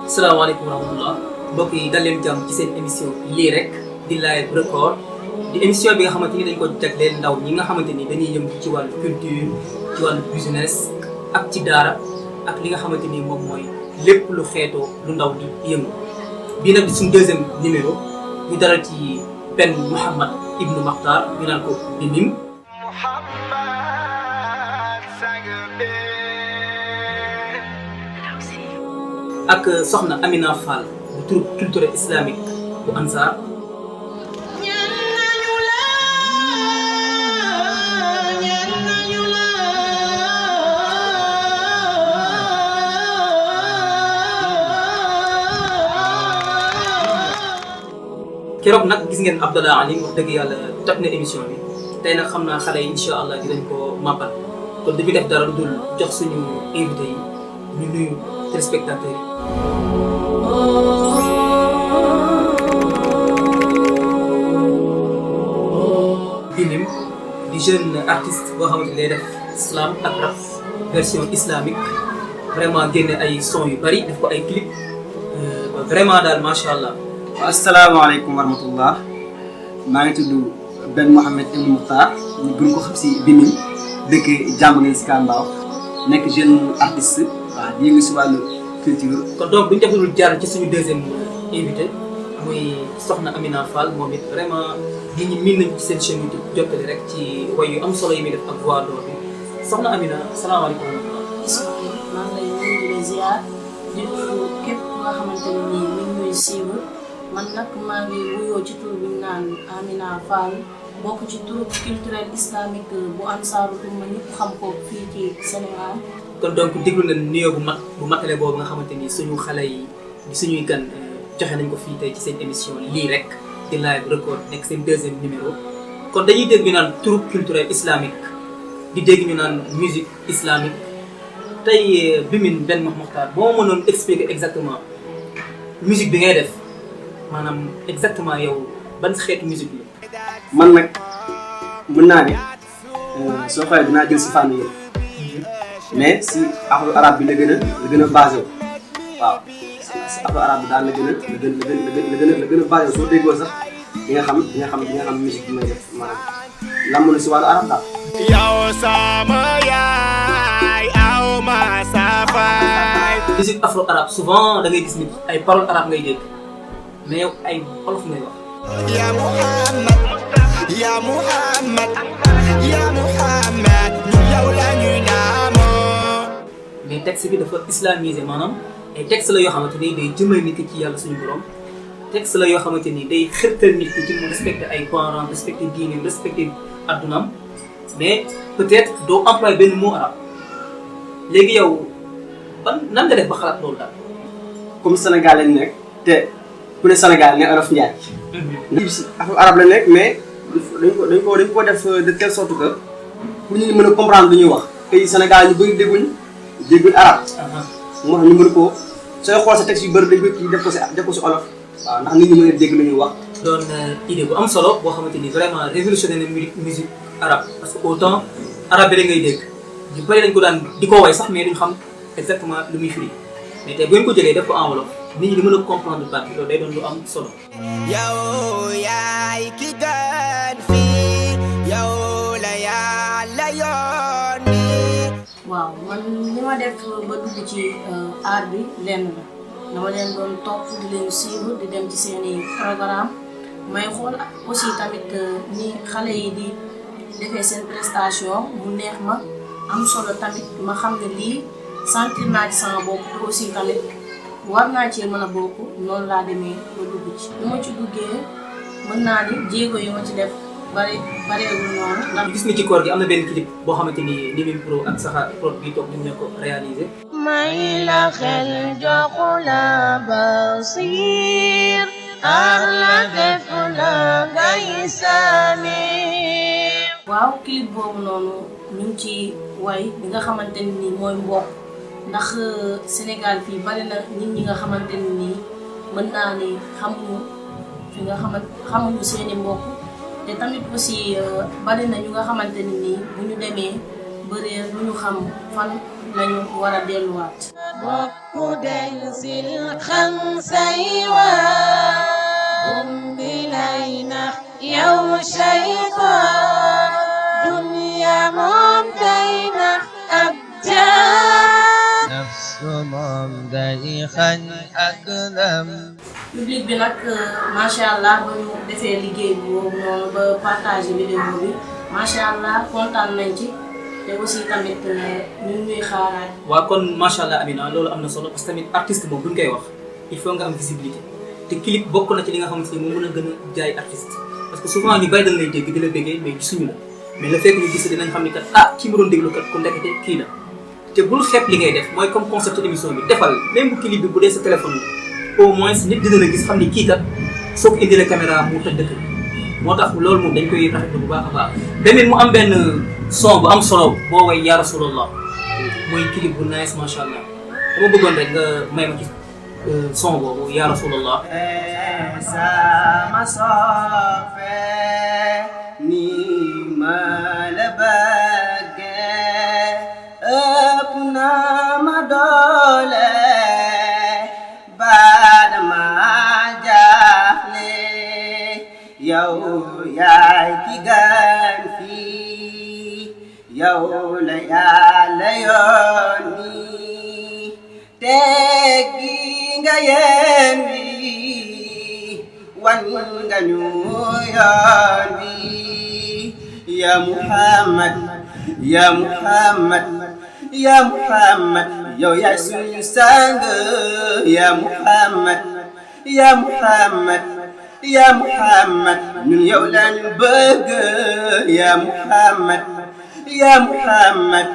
salaamaaleykum wa rahmatullah mbokk yi dal leen jàmm ci seen émission Lirec di live record di émission bi nga xamante ni dañ ko jagleel ndaw ñi nga xamante ni dañuy yëngu ci wàllu culture ci wàllu business ak ci daara ak li nga xamante ni moom mooy lépp lu xeetoo lu ndaw di yëngu bii nag di suñu deuxième numéro ñu dalal ci Ben Mouhamed Ibn Mokhtar ñu naan ko BMIM ak soxna Amina FALL bu troupe culturel islamique bu Ansar keroog nag gis ngeen Abdallah Ali wax dëgg yàlla toj na émission bi tey nag xam naa xale yi incha allah dinañ ko màbbal kon dañuy def dara lu dul jox suñu invité yi ñu nuyu téléspectateurs yi. BMIM di jeune artiste boo xamante ne day def slam ak rap version islamique vraiment génne ay son yu bari def ko ay clip vraiment daal macha allah. asalaamaaleykum wa rahmatullah maa ngi tudd Ben Mouhamed Ibn Mokhtar ñu gën ko xam si BMIM dëkk jàmm ngeen si Kambaaw nekk jeune artiste waaw di yëngu si wàllu culture. kon donc duñ def lu jaar ci suñu deuxième invité muy soxna Amina FALL moom it vraiment nit ñi miin nañu ci seen chaîne YouTube Jottali rek ci way yu am solo yi muy def ak voix d'or bi soxna Amina salaamaaleykum. maa ngi lay nuyu di la ziar di nuyu képp nga xamante ne nii mi ngi ñuy suivre man nag maa ngi wuyoo ci tur bi ñu naan Amina FALL bokk ci troupe culturel islamique bu Ansaroul Ouma ñëpp xam ko fii ci Sénégal. kon donc déglu nañ nuyoo bu matale boobu nga xamante ni suñu xale yi di suñuy gan joxe nañ ko fii tey ci seen émission Lirec di live record nekk seen deuxième numéro kon dañuy dégg ñu naan troupe culturel islamique di dégg ñu naan musique islamique tey BMIM Ben Mouhamed Mokhtar boo ma mënoon expliquer exactement musique bi ngay def maanaam exactement yow ban xeetu musique la. man nag mën naa ne soo xoolee dinaa jël si fànn yëpp mais si afro arabe bi la gën a basé waaw si afro arabe bi daal la gën a basé soo déggoo sax di nga xam musique bi may def maanaam lan mën na si wàllu arabe daal. yow sama yaay aw ma safay. musique afro arabe souvent da ngay gis ni ay paroles arabe ngay dégg mais yow ay olof ngay wax. ya Muhammad ya Muhammad ya Muhammad ñu yow la ñuy naamoo. mais texte bi dafa islamisé maanaam ay texte la yoo xamante ni day jëmal nit ki ci yàlla suñu borom texte la yoo xamante ni day xërtal nit ki ci mu respecté ay parents respecté diine respecté addunaam mais peut-être doo employé benn mot arabe léegi yow nan nga def ba xalaat loolu daal. comme Sénégal lañ nekk te ku ne Sénégal ne olof Ndiaye. lii si afro arabe la nekk mais dañ ko def de telle sorte que pour ñu mën a comprendre lu ñuy wax tey Sénégal ñu bëri dégguñ arabe. moo tax ñu mën ko sooy xool sa texte yu bëri dañ koy kii def ko si olof. waaw ndax nit ñi mën a dégg lu ñuy wax. doon idée bu am solo boo xamante ni vraiment révolutionné na musique arabe parce que autant arabe bi da ngay dégg ñu bëri dañ ko daan di ko way sax mais duñ xam exactement lu muy firi mais tey bu ngeen ko jëlee def ko en wolof nit ñi di mën a comprendre baat bi loolu day doon lu am solo. yow yaay ki gën fii yow la yàlla yónni. waaw man li ma def ba dugg ci art bi lenn la dama leen doon topp di leen suivre di dem ci seeni programme may xool aussi tamit ni xale yi di defee seen prestation mu neex ma am solo tamit ma xam ne lii sentir naa ci sama bopp te aussi tamit war naa cee mën a bokk noonu laa demee ba dugg ci. bi ma ci duggee mën naa ni jéego yi ma ci def bareewul noonu. ndax gis nga ci koor gi am na benn clip boo xamante ni NIMIMpro ak Sakha prod bi toog ñu ko réalisé. may la xel joxu la basir ar la def la ngay samir. waaw clip boobu noonu ñu ngi ci way bi nga xamante ni nii mooy mbokk ndax Sénégal fii bari na nit ñi nga xamante ni nii mën naa ni xamuñu seeni mbokk te tamit aussi bari na ñu nga xamante ni nii bu ñu demee bëree du ñu xam fan lañu war a delluwaat. bopp del sil xam say waa bi lay nax yow shaytaan dunya moom day nax ab jaam nafsu moom day xañ ak lam. public bi nag macha allah ba ñu defee liggéey boobu noonu ba partager vidéo bi macha allah kontaan nañ ci te aussi tamit ñun ñuy xaaraat. waaw kon macha allah Amina loolu am na solo parce que tamit artiste moom buñ koy wax il faut nga am visibilité te clip bokk na ci li nga xamante ni moo mën a gën a jaay artiste parce que souvent ñu bari dañ lay dégg di la béggee mais gisuñu la mais le fait que ñu gis dinañ xam ni kat ah ki mu doon déglu kat ku ndekete kii la te bul xeeb li ngay def mooy comme concept émission bi defal même bu clip bi bu dee sa téléphone la au moins nit dina la gis xam ni kii kat soo ko indile caméra mu toj dëkk moo tax loolu moom dañ koy rafetlu bu baax a baax tamit mu am benn son bu am solo boo way yaa rasulallah mooy clip bu nice macha allah dama bëggoon rek nga may ma ci son boobu yaa rasulallah. sama soppe ni ma la bëggee ëpp na ma doole ba dama jaaxle yow yaay ki gën fii yow la Yàlla yónni teggi nga yéen wi wan nga ñu yoon wi ya Muhammad ya Muhammad ya Muhammad yow yaay suñu sang ya Muhammad ya Muhammad ya Muhammad ñun yow lañu bëgg ya Muhammad ya Muhammad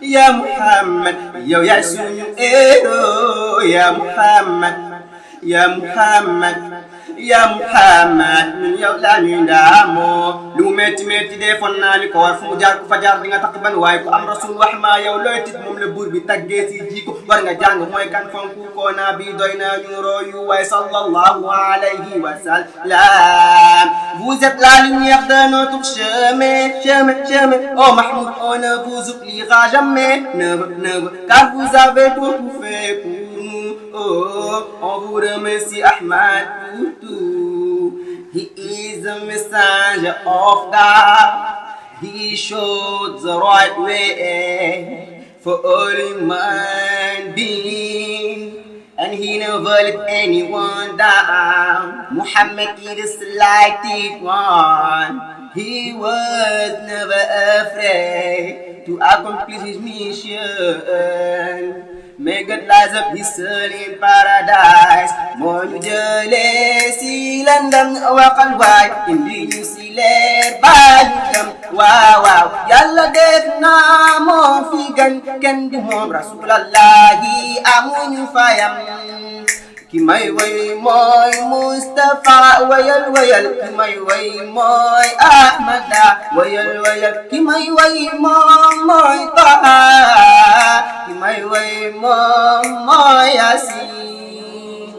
ya Muhammad yow yaay suñu héros ya Muhammad ya Muhammad ya Muhammad ñun yow lañuy ndaamoo lu mu metti metti defoon naa ni ko war fu mu jaar ku fa jaar di nga takk ban waaye ku am rasul wax maa yow looy tit moom la buur bi taggee si jiko war nga jàng mooy kan fonku ko naa bi doy naa ñu royu waaye sallallahu alayhi wa sallam. Vous êtes la lumière de notre chemin, chemin, chemin. Oh Mahmoud, on ne vous oubliera jamais, never, car vous avez beaucoup fait pour nous. Oh, on vous remercie Ahmad pour tout. He is a messenger of God. He showed the right way for all human beings. And he never let anyone down. Muhammad is the lighted one. He was never afraid to accomplish his mission. May God rise up his soul in paradise. Moo ñu jëlee si lëndëm waxal waay indi ñu si leer baal ñu dem waaw waaw Yàlla def na moo fi gën kenn di moom Rasulallahi amuñu fayam. Ki may way mooy Mustafa wayal wayal ki may way mooy Ahmada wayal wayal ki may way moom mooy Taha ki may way moom mooy Yasin.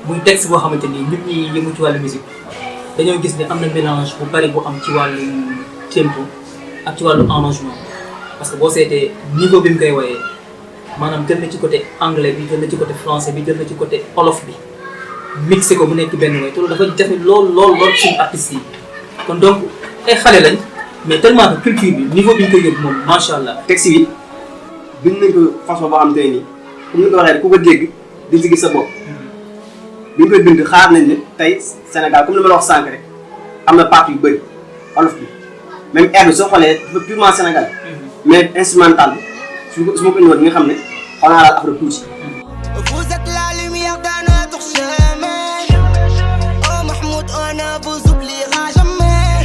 muy texte boo xamante ni nit ñi yëngu ci wàllu musique dañoo gis ne am na mélange bu bari bu am ci wàllu tempo ak ci wàllu arrangement parce que boo seetee niveau bi mu koy woyee maanaam jël na ci côté anglais bi jël na ci côté français bi jël na ci côté olof bi mixé ko mu nekk benn way te loolu dafa jafe lool suñu artistes yi kon donc ay xale lañ mais tellement que culture bi niveau bi ñu koy yóbbu moom macha allah. texte bi bind nañ ko façon boo xam te ni comme ni ko waxee rek ku ko dégg di ci gis sa bopp bi ñu koy bind xaar nañ ne tey Sénégal comme ni ma la wax sànq rek am na parties yu bëri olof bi même air bi soo xoolee dafa purement Sénégal mais instrumental bi su ma ko indiwoon di nga xam ne xaw naa laal afro tuuti. Vous êtes la lumière de notre chemin. Oh Mahmoud, on ne vous oubliera jamais.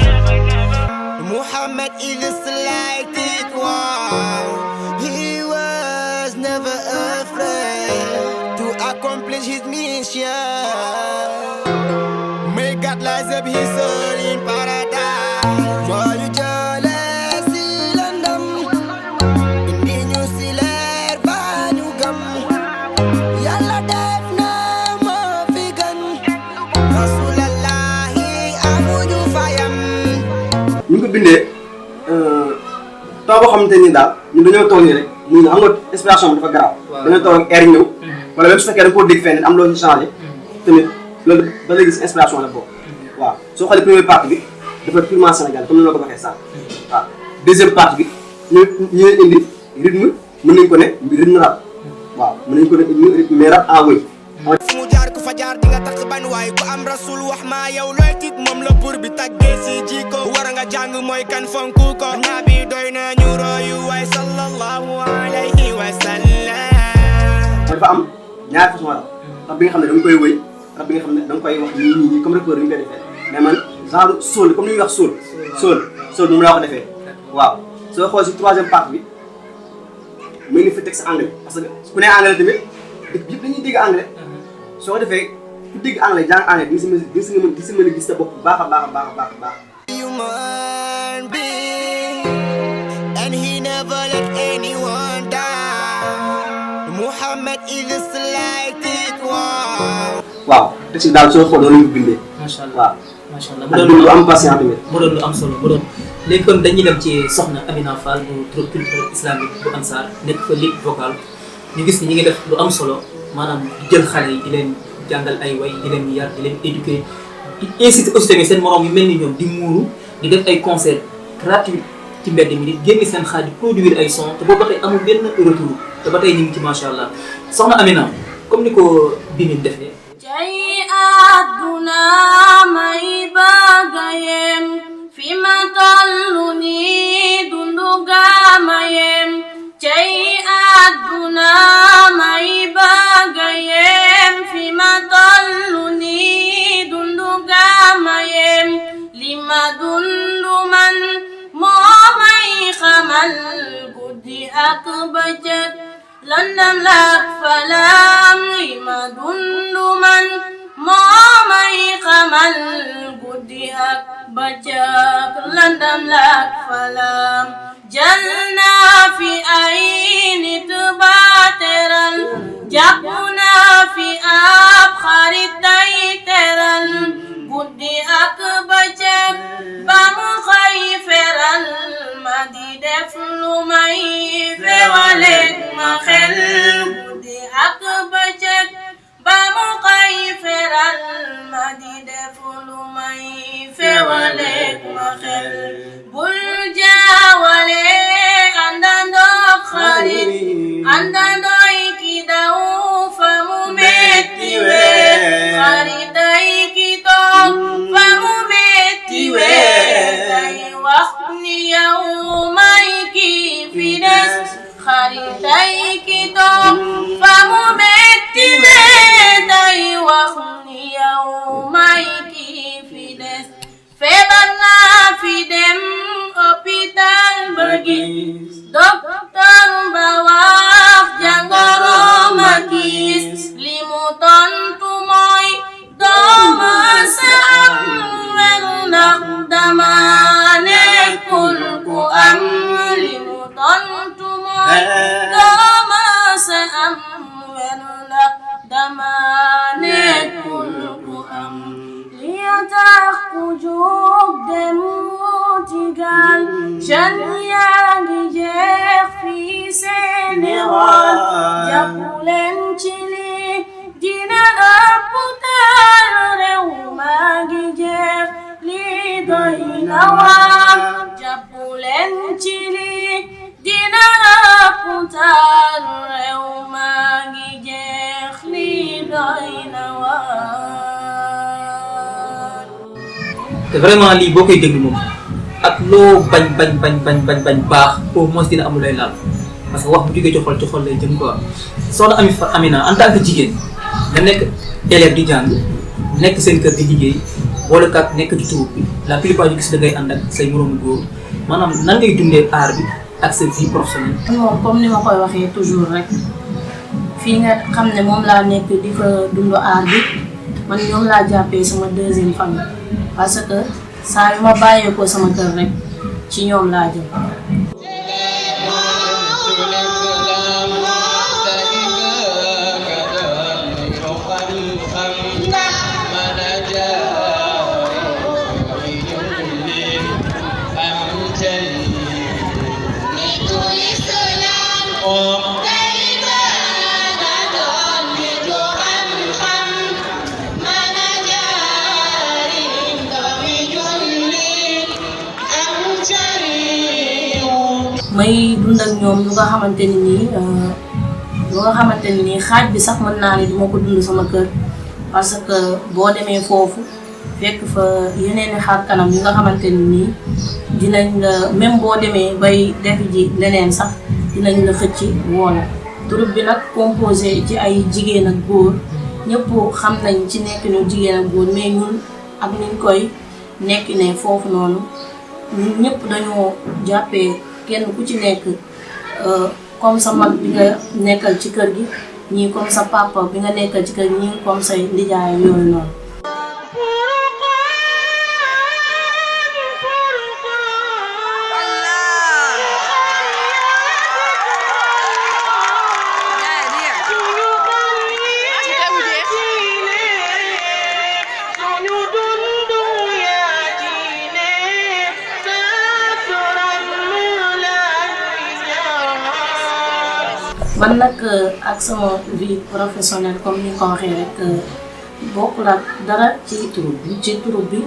Muhammad is the lighted one. He was never afraid to accomplish his mission. May God rise up his soul in paradise. Joyeux jealousy, London. Indi ñu si leer ba ñu gëm. Yàlla def na moo fi gën. Rasulallahi amuñu fayam. ñu ngi ko bindee temps boo xamante ni daal ñun dañoo toog nii rek ñu xam nga inspiration bi dafa garaaw. dañoo toog ak air ñëw. wala même su fekkee da nga koo dégg fenn am loo ñu changé. tamit loolu ba léegi si inspiration la bokk. waaw soo xoolee première partie bi dafa purement Sénégal comme ni la ko waxee sànq. waaw deuxième partie bi ñu indi rythme mën nañu ko ne rythme rap. waaw mën nañu ko ne rythme mais rap en wéy. fu mu jaar ku fa jaar di nga takk ban waay ku am rasul wax ma yow looy tiit moom la buur bi tàggee si jiko war nga jàng mooy kan fonku ko nabi doy na ñu royu waay sallallahu alayhi wa sallam. dafa am ñaari façon rap bi nga xam ne da nga koy wéy rap bi nga xam ne da nga koy wax nii comme rappeur yi ñu koy defee mais man genre soul comme ni ñuy wax soul moom laa ko defee waaw soo xool si troisième partie bi muy ngi fi texte anglais parce que ku ne anglais tamit dëkk yëpp dañuy dégg anglais soo ko defee ku dégg anglais jàng anglais di si mën a gis sa bopp bu baax a baax. Human being and he never let anyone down. Muhammad is like it was. waaw texte daal soo xool noonu la ñu ko bindee. macha allah waaw macha allah mu doon lu am patient tamit. mu doon lu am solo mu doon léegi kon dañuy dem ci soxna Amina Fall bu troupe culturel islamique bu Ansar nekk fa lead vocal ñu gis ni ñu ngi def lu am solo maanaam di jël xale yi di leen jàngal ay way di leen yar di leen éduquer di inciter aussi tamit seen morom yu mel ni ñoom di muuru di def ay concert gratuit ci mbedd mi di génne seen xaaj di produire ay son te boobu ba tey amul benn retour te ba tey ñu ngi ci macha allah soxna Amina comme ni ko BMIM defee. cay àdduna may bagayem fi ma tollu nii dundu gamayem cay àdduna may bagayem fi ma tollu nii dundu gamayem li ma dundu man moo may xamal guddi ak bëccëg lëndëm laak falaam li ma dundu man moo may xamal guddi ak bëccëg lëndëm laak falaam jël naa fi ay nit ba teral jàpp naa fi ab xarit tay teral guddi ak bëccëg ba mu xëy feral ma di def lu may fewaleeg ma xel guddi ak bëccëg ba mu xëy feral ma di def lu may fewaleeg ma xel bul jaawale àndandoo xarit àndandooy ki daw fa mu metti wee xaritay ki toog fa mu metti wee tay wax ni yow may ki fi des xaritay ki toog fa mu metti wee tay wax ni yow may ki fi des feebar naa fi dem hôpital ba gis docteur ba wax jàngoro ma gis li mu tontu mooy dooma sa am wer ndax dama nekkul ku am li mu tontu mooy dooma sa am wer ndax dama nekkul ku am li tax ku jóg dem wuti gaal jeune yaa ngi jeex fii Sénégal jàpp leen ci li dina ëpp taal réew maa ngi jeex li doy na waar jàpp leen ci li dina ëpp taal réew maa ngi jeex li doy na waar. te vraiment lii boo koy déglu moom ak loo bañ baax au moins dina amul lay laal parce que wax bu jógee ci xol lay jëm quoi soxna Amina en tant que jigéen nga nekk élève di jàng nekk seen kër di liggéey wala kat nekk di troupe bi la plupart ñu gis da ngay ànd ak say moroomu góor maanaam nan ngay dundee art bi ak sa vie professionnelle. moom comme ni ma koy waxee toujours rek fii nga xam ne moom laa nekk di fa dund art bi man ñoom laa jàppee sama deuxième famille parce que saa yu ma bàyyeekoo sama kër rek ci ñoom laa jëm. may dund ak ñoom lu nga xamante ni nii xaaj bi sax mën naa ne duma ko dund sama kër parce que boo demee foofu fekk fa yeneeni xar kanam yi nga xamante ni nii dinañ la même boo demee bay def ji leneen sax dinañ la xëcc woola troupe bi nag composé ci ay jigéen ak góor ñëpp xam nañ ci nekk ñu jigéen ak góor mais ñun ak niñ koy nekk ne foofu noonu ñun ñëpp dañoo jàppee kenn ku ci nekk comme sa mag bi nga nekkal ci kër gi ñii comme sa papa bi nga nekkal ci kër gi ñii comme say ndijaay yooyu noonu. man nag ak sama vie professionnelle comme ni ko waxee rek bokkul ak dara ci troupe bi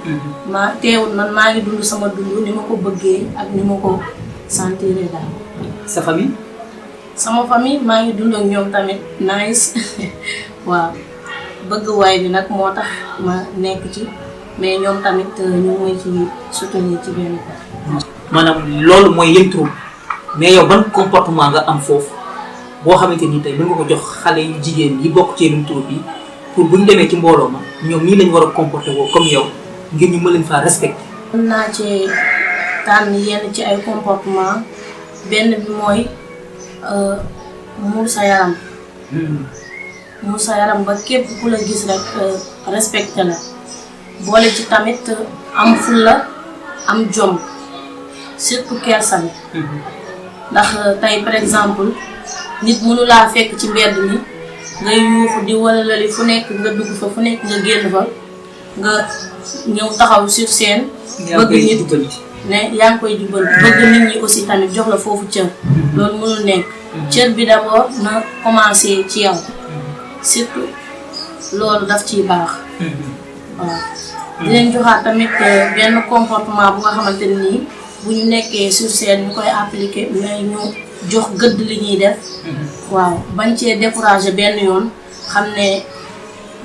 maa teewul man maa ngi dund sama dund ni ma ko bëggee ak ni ma ko sentiré daal. sa famille. sama famille maa ngi dund ak ñoom tamit nice waaw bëgg waay bi nag moo tax ma nekk ci mais ñoom tamit ñu ngi ci soutenir ci benn ko. maanaam loolu mooy yéen troupe mais yow ban comportement nga am foofu boo xamante ni tey mën nga ko jox xale yu jigéen yi bokk ci yeneen troupe bi pour bu ñu demee ci mbooloo ma ñoom nii lañ war a comporter woo comme yow ngir ñu mën leen faa respecter. mën naa ci tànn yenn ci ay comportement benn bi mooy muur sa yaram. muur sa yaram ba képp ku la gis rek respecté la boole ci tamit am fulla am jom surtout kersa bi ndax tey par exemple nit mënu laa fekk ci mbedd mi ngay yuuxu di wala lali fu nekk nga dugg fa fu nekk nga génn fa nga ñëw taxaw sur scène bëgg nit ne yaa ngi koy jubbanti bëgg nit ñi aussi tamit jox la foofu cër loolu mënul nekk cër bi d'abord na commencé ci yow surtout loolu daf ciy baax waaw di leen joxaat tamit benn comportement bu nga xamante ne nii bu ñu nekkee sur scène ñu koy appliquer mais ñu jox gëdd li ñuy def waaw bañ cee décourager benn yoon xam ne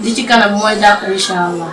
li ci kanam mooy dàq incha allah.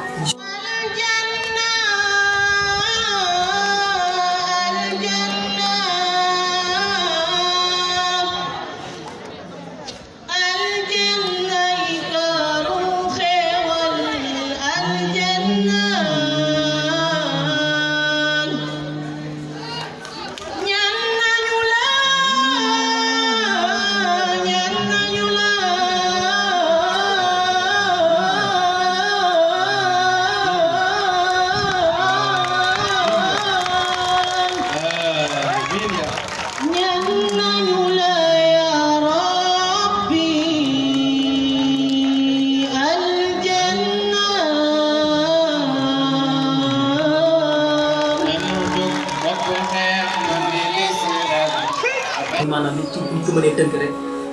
maanaam nit ci ñu ko mënee tënk rek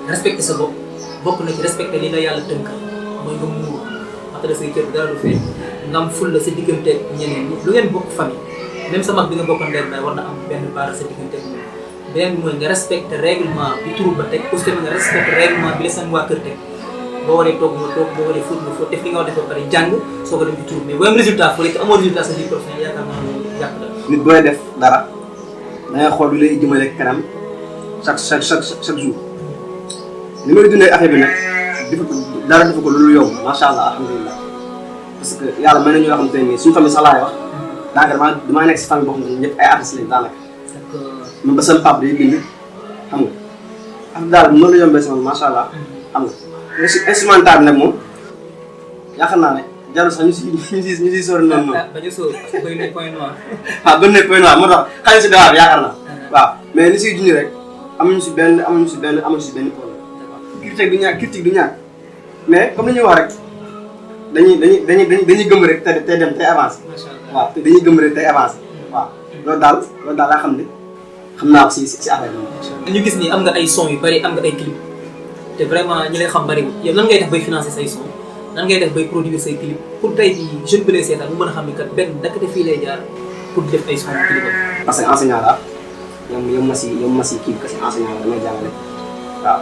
respecté sa bopp bokk na ci respecté li la yàlla tënk mooy nga muur matala say cër dara du feeñ nga am ful la sa diggante ñeneen ñi lu ngeen bokk famille même sa mag bi nga bokkoon ndey war na am benn baara sa diggante moom beneen bi mooy nga respecté règlement bi troupe ba teg aussi tamit nga respecté règlement bi la seen waa kër teg boo waree toog nga toog boo waree fóot nga fóot def li nga war a def ba pare jàng soo ko dem ci troupe mais boo am résultat foo te amoo résultat sa vie professionnelle yaakaar naa loolu yàq la nit booy def dara da ngay xool lu lay jëmale kanam chaque jour li may dundee affaire bi nag dara dafa ko loolu yow macha allah alhamdulilah parce que yàlla may nañu yoo xamante ne nii suñu famille sax laay wax daanaka damaa nekk si famille boo xamante ne ñëpp ay artistes lañ daanaka même ba seen papa day bind xam nga affaire daal noonu la yombee si man macha allah xam nga instrumental bi nag moom yaakaar naa ne jarul sax ñu si sóor nañ noonu. bañu sóor bëri na point noir. waaw bëri na point noir moo tax xale si dawaar yaakaar naa waaw mais li siy junj rek amuñu si benn problème critique du ñàkk mais comme li ñuy wax rek dañuy gëm rek tey dem tey avancé waaw te dañuy gëm rek tey avancé waaw loolu daal laa xam ne xam naa ko si affaire bi. ñu gis ni am nga ay son yu bari am nga ay clip te vraiment ñi lay xam bariwul yow nan ngay def bay financer say son nan ngay def bay produire say clip pour tey jii jeune bi lay seetaan mu mën a xam ni kat benn dakate fii lay jaar pour def ay son clip parce que enseignant la yom ma si kii bi kasi enseignant la damay jàngale waaw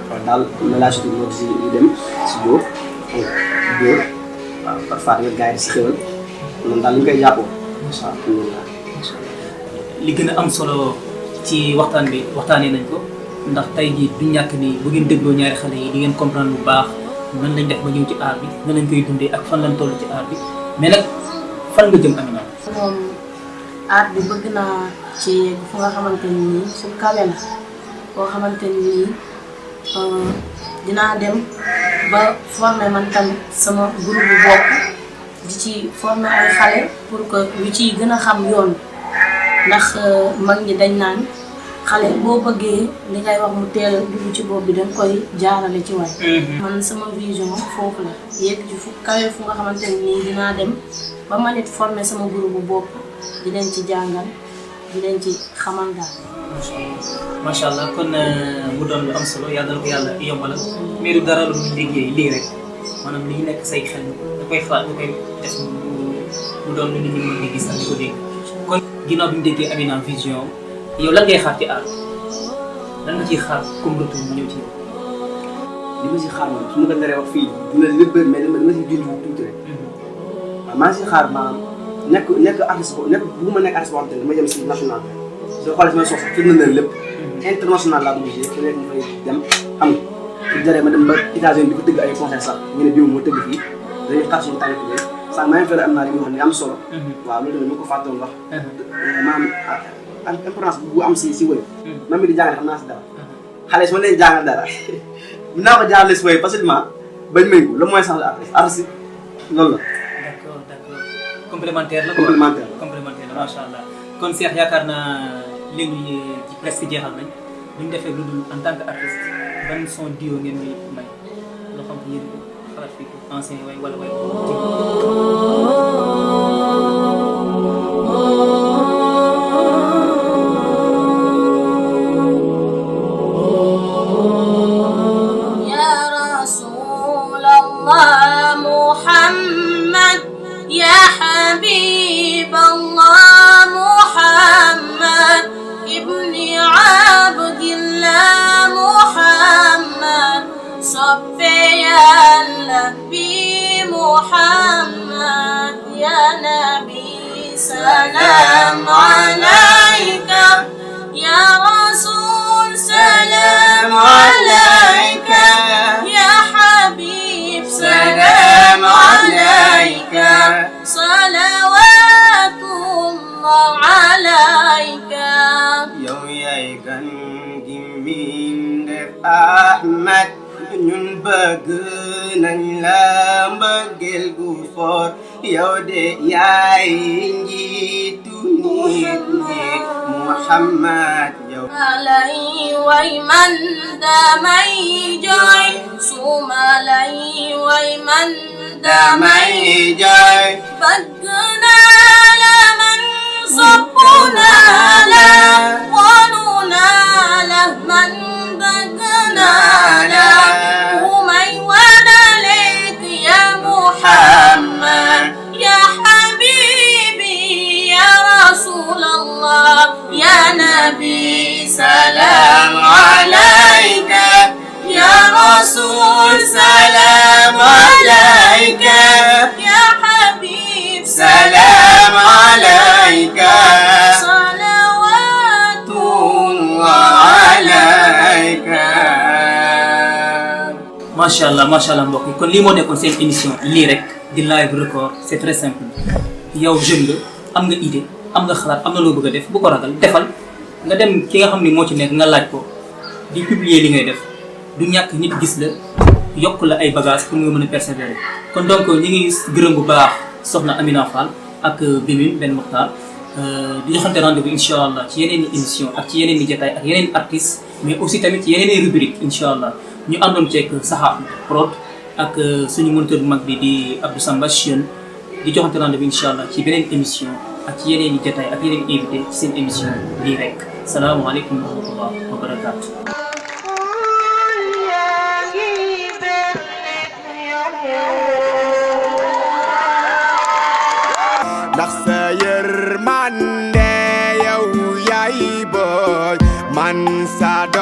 kon daal ma laa surtout moo si dem si jóor jóor waaw parfois nga gars yi si xewal noonu daal li ñu koy jàppoo waaw li gën a am solo ci waxtaan bi waxtaanee nañ ko ndax tey jii du ñàkk ni bu ngeen dégloo ñaari xale yi di ngeen comprendre bu baax nan lañ def ba ñëw ci art bi nan lañ koy dundee ak fan lañ toll ci art bi mais nag fan nga jëm Amina. moom art bi bëgg naa ci yegg fu nga xamante ni nii fu kawe la koo xamante ni nii dinaa dem ba former man tamit sama groupe bu bopp di ci former ay xale pour que ñu ciy gën a xam yoon ndax mag ñi dañ naan xale boo bëggee li ngay wax mu teel a dugg ci bopp bi dañ koy jaarale ci waay. man sama vision foofu la yegg ci fu kawe fu nga xamante ni nii dinaa dem ba ma nit former sama groupe bu bopp di leen ci jàngal di leen ci xamal daal. macha allah kon mu doon lu am solo yàlla na ko yàlla yombalal mais du dara lu ñu liggéey lii rek maanaam li nekk say xel da koy xalaat da koy def mu doon lu nit ñi mën di gis ak di ko dégg. kon ginnaaw bi ñu déggee Amina vision yow lan ngay xaar ci art lan nga ciy xaar comme retour mu ñëw ci yow. li ma si xaar moom su ma ko naree wax fii dina lépp bëri mais dama si junj tuuti rek waaw maa ngi si xaar maanaam nekk artiste bu ma nekk artiste boo xam te ne dama jëm si national soo xoolee si ma soos fi na leen lépp international laa bëgg fu nekk ñu fay dem xam nga su jaree ma dem ba États-Unis di fa tëgg ay concert sax ñu ne diw moo tëgg fii dañuy xaar suñu tànk bi sax maa ngi fere am naa li nga xam ne am solo waaw loolu tamit ma ko fàttewoon wax maanaam importance bu am si wëy même mi di jàngale xam naa si dara xale su ma leen jàngal dara mën naa ko jàngale si wëy facilement bañ may ko le moins sax la artiste loolu la. d'accord complémentaire la. complémentaire la macha allah kon Cheikh yaakaar naa léegi ci presque jeexal nañ bu ñu defee lu dul en tant que artiste ban son duo ngeen di may loo xam ne yéen ko xalaat fii ancien way wala way محمد يا حبيب الله محمد ابن عبد الله محمد صفي النبي محمد يا نبي سلام عليك يا رسول سلام عليك يا حبيب سلام عليك صلوات الله عليك يا gan gi min def Ahmad ñun bëgg nañ la mbëggeel gu fort yow de yaay njiitu nit ñi Muhammad yow lay way man damay jooy suma lay way man damay jooy bëgg naa la man sopp naa la wonu naa la man bëgg naa la umay wadaleek ya Muhammad ya habibi ya Rasulallah ya Nabi salam alayka ya Rasul salam alayka ya Habib salam alayka salawatullah alayka. macha allah mbokk yi kon lii moo nekkoon seen émission lii rek di live record c'est très simple yow jeune nga am nga idée am nga xalaat am na loo bëgg a def bu ko ragal defal nga dem ki nga xam ni moo ci nekk nga laaj ko di publier li ngay def du ñàkk nit gis la yokk la ay bagages pour nga mën a persévérer kon donc ñi ngi gërëm bu baax soxna Amina Fall ak BMIM Ben Moukhtar di joxante rendez-vous incha allah ci yeneen i émission ak ci yeneen i jotaay ak yeneen i artistes mais aussi tamit ci yeneen i rubrique incha allah ñu àndoon ceeg Sakha prod ak suñu moniteur bu mag bi di Abdou Samba jeune di joxante rendez-vous incha allah ci beneen émission ak ci yeneen i jotaay ak yeneen i invité ci seen émission lii rek salaamaaleykum wa rahmatullah wa barakaatu. ndax sa yërmande yow yaay Ansar